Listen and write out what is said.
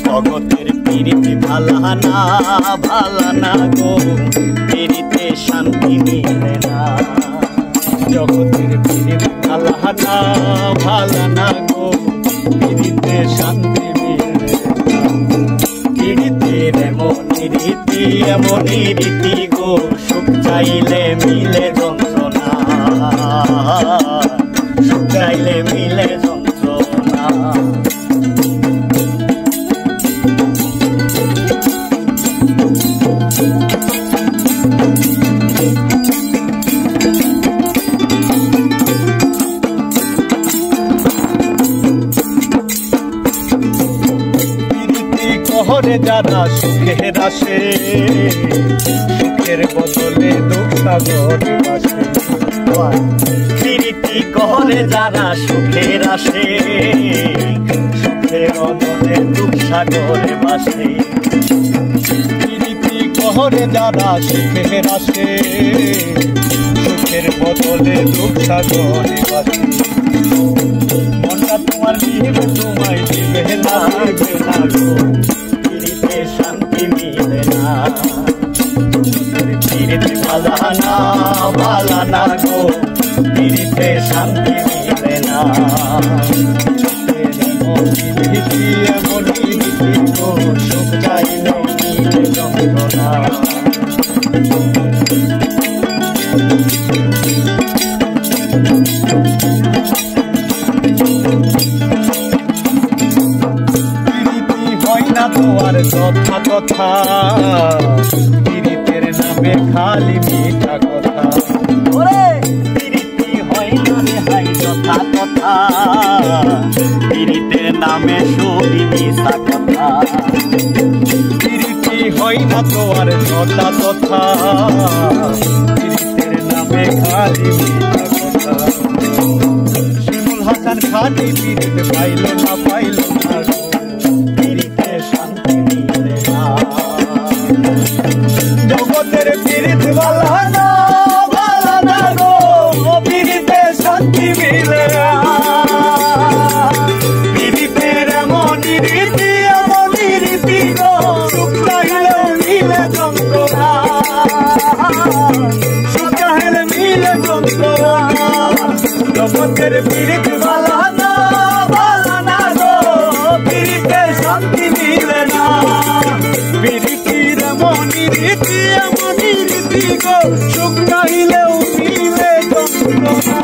জগতের পিরিতি ভালানা ভালানা গো, পিরিতে শান্তি মিলে না। জগতের পিরিতি ভালানা ভালানা গো, পিরিতে শান্তি মিলে না। পিরিতের এমনই রীতি গো, সুখ চাইলে মিলে যন্ত্রণা, সুখ চাইলে মিলে যন্ত্রণা। শহরে যারা সুখের আসে, সুখের বদলে দুঃখ সাগরে ভাসে। প্রীতি কহরে যারা সুখের আসে, সুখের বদলে দুঃখ সাগরে ভাসে। প্রীতি কহরে যারা সুখের আসে, সুখের বদলে দুঃখ সাগরে ভাসে। মনটা তোমার দিবে তোমায় দিবে না, গো, পিরিতে শান্তি মিলে না। পিরিতে ভালানা ভালানা গো, পিরিতে শান্তি মিলে না। এমনই রীতি গো, সুখ চাইলে মিলে যন্ত্রণা। তোমার যথা তথা, পিরিতের নামে খালি মিঠা কথা। পিরিতি হয় না রে হাই যথা তথা, পিরিতের নামে সবই মিশা কথা। পিরিতি হয় না তোমার যথা তথা, পিরিতের নামে খালি মিঠা কথা। শিমুল হাসান খালি পিরিত পাইল না জগতের পিরিত ভালানা ভালানা গো, পিরিতে শান্তি মিলে না। পিরিতের এমনই রীতি গো, সুখ চাইলে মিলে যন্ত্রণা, সুখ চাইলে মিলে যন্ত্রণা। জগতের পিরিত ভালানা ভালানা গো, পিরিতে শান্তি মিলে না। পিরিতির এমনই রীতি গো, সুখ চাইলেও মিলে যন্ত্রণা।